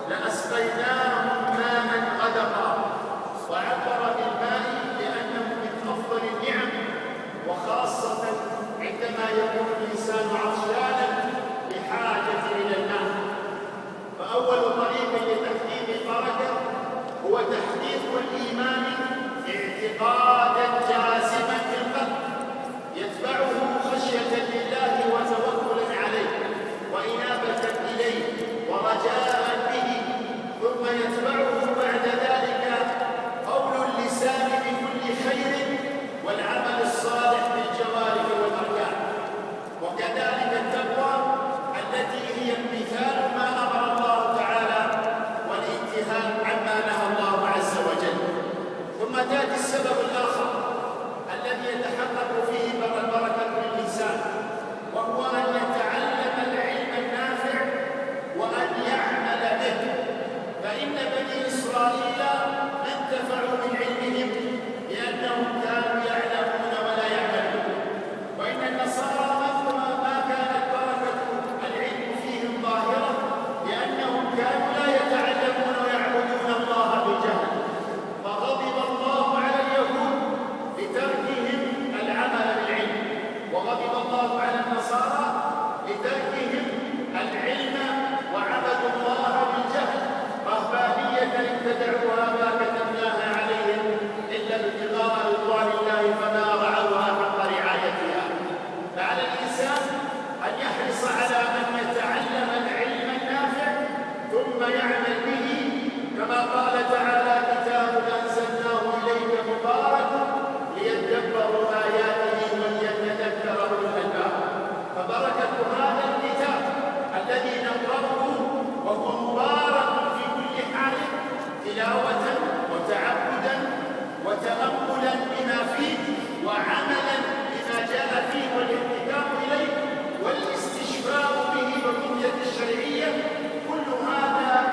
لأسقيناهم ماء غدقا. وعبر بالماء لأنه من أفضل النعم، وخاصة عندما يكون الإنسان عطشانا بحاجة إلى الماء. فأول طريق لتحقيق البركة هو تحقيق الإيمان اعتقادا جازما في القلب، يتبعه خشية لله وتوكلا عليه وإنابة إليه ورجاء به، ثم يتبعه بعد ذلك قول اللسان بكل خير والعمل الصالح بالجوارح والأركان. وكذلك التقوى التي هي امتثال ما أمر الله تعالى والانتهاء عما نهى الله عز وجل. ثم تأتي السبب الآخر الذي يتحقق فيه البركة للإنسان، وهو أن يتعلم العلم النافع وأن يعمل به. فإن بني إسرائيل انتفعوا من علمهم لأنهم كانوا يعلمون ولا يعملون، وإن النصارى ما كانت بركة العلم فيهم ظاهرة لأنهم كانوا لا يتعلمون ويعبدون الله بجهل. فغضب الله على اليهود لتركهم العمل بالعلم، وغضب الله على النصارى لتركهم العلم وعبدوا الله بالجهل، رهبانية ابتدعوها ما كتبناها عليهم إلا ابتغاء رضوان الله فما رعوها حق رعايتها. فعلى الإنسان أن يحرص على أن يتعلم العلم النافع ثم يعمل به، كما قال تعالى: كتاب أنزلناه إليك مبارك ليدبروا آياته وليتذكر أولو الألباب. فبركة هذا الكتاب الذي نقرأه وهو مبارك في كل حال، تلاوة وتعبدا وتأملا بما فيه وعملا بما جاء فيه والاتكاء إليه والاستشفاء به بالرؤية الشرعية، كل هذا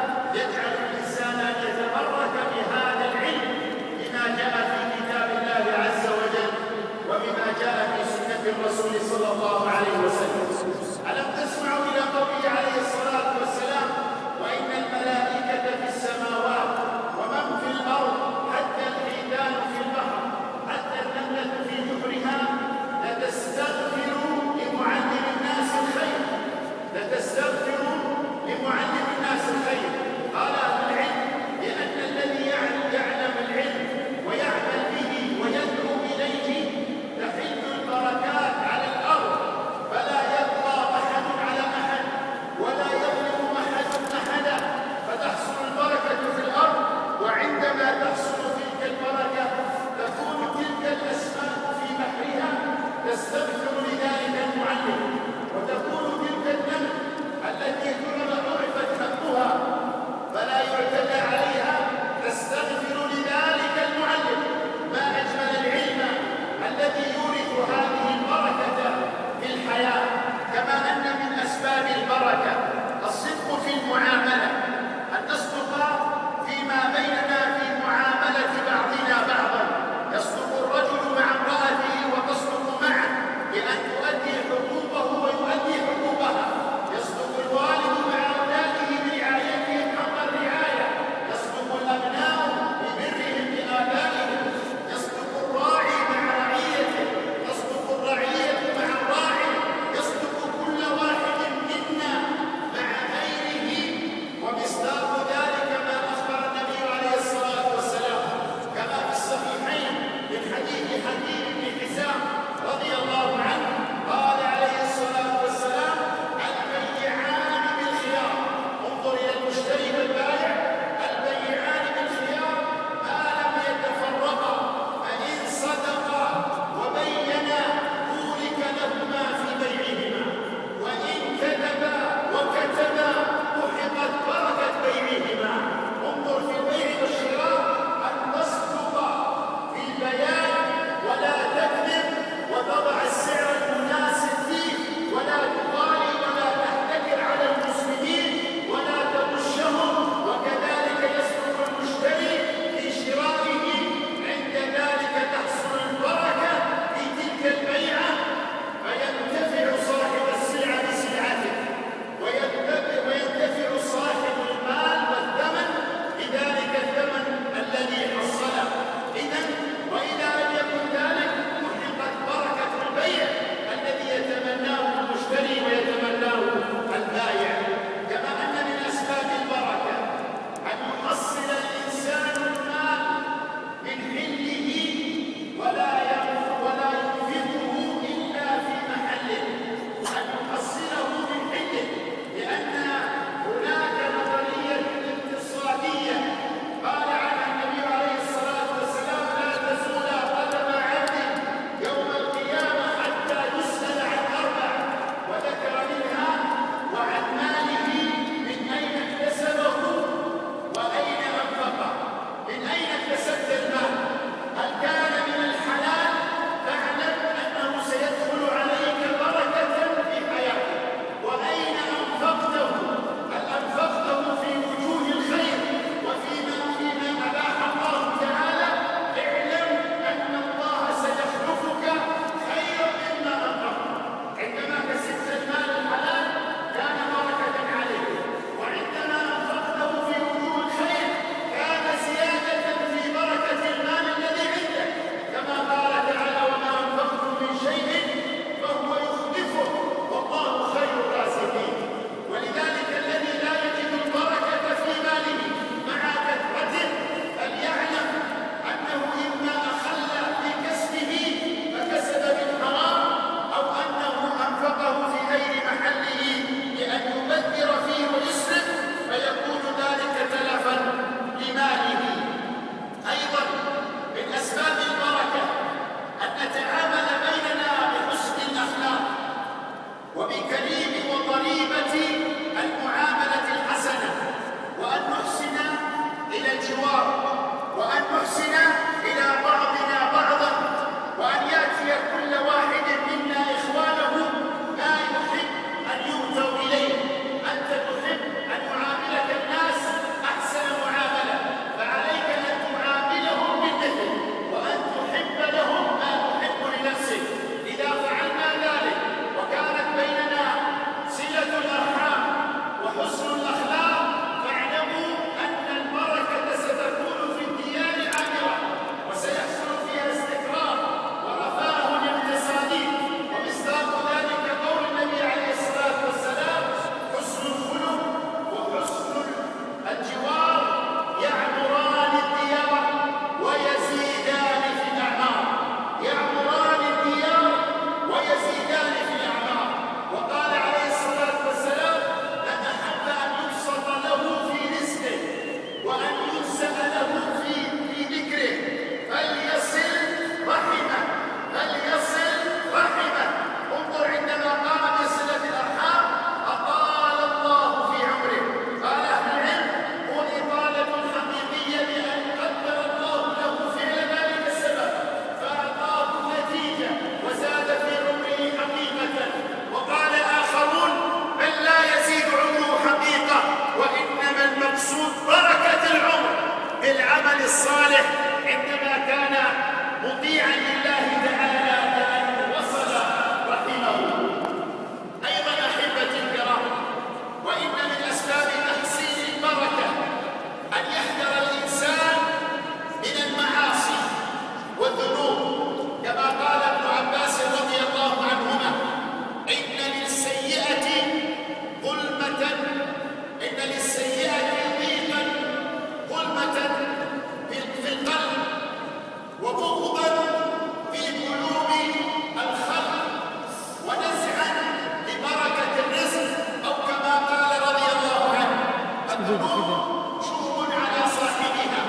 شؤم على صاحبها،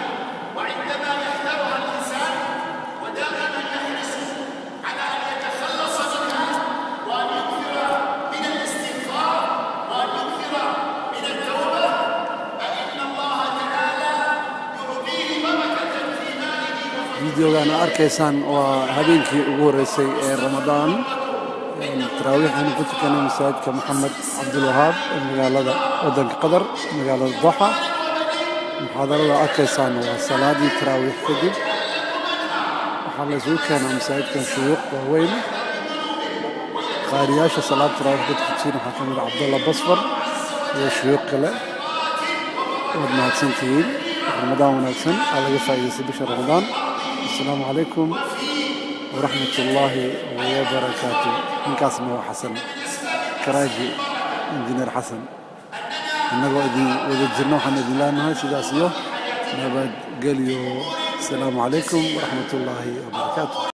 وعندما يحذرها الإنسان ودائما يحرص على أن يتخلص منها وأن يكثر من الاستغفار وأن يكثر من التوبة، فإن الله تعالى يعطيه بركة في ماله وفي فيديوغان أركيسان وهبينكي أغوريسي رمضان تراويح أنا كنت كان مساعد كمحمد عبد الوهاب مقالة ودن قدر مقالة الضحى محاضرة أركيسان وصلاة تراويح كذب وحال زوج كان مساعد كان شيوخ ووين قارياش صلاة تراويح كتير محمد عبد الله بصفر وشيوخ كله ودنا سنتين رمضان ونكسن على يفعل بشهر رمضان. السلام عليكم ورحمة الله وبركاته. من كاسمه حسن كراجي انجينير حسن انغو ادي ودجرنا وحنا ديلانها سيداسيو نبد قاليو السلام عليكم ورحمة الله وبركاته.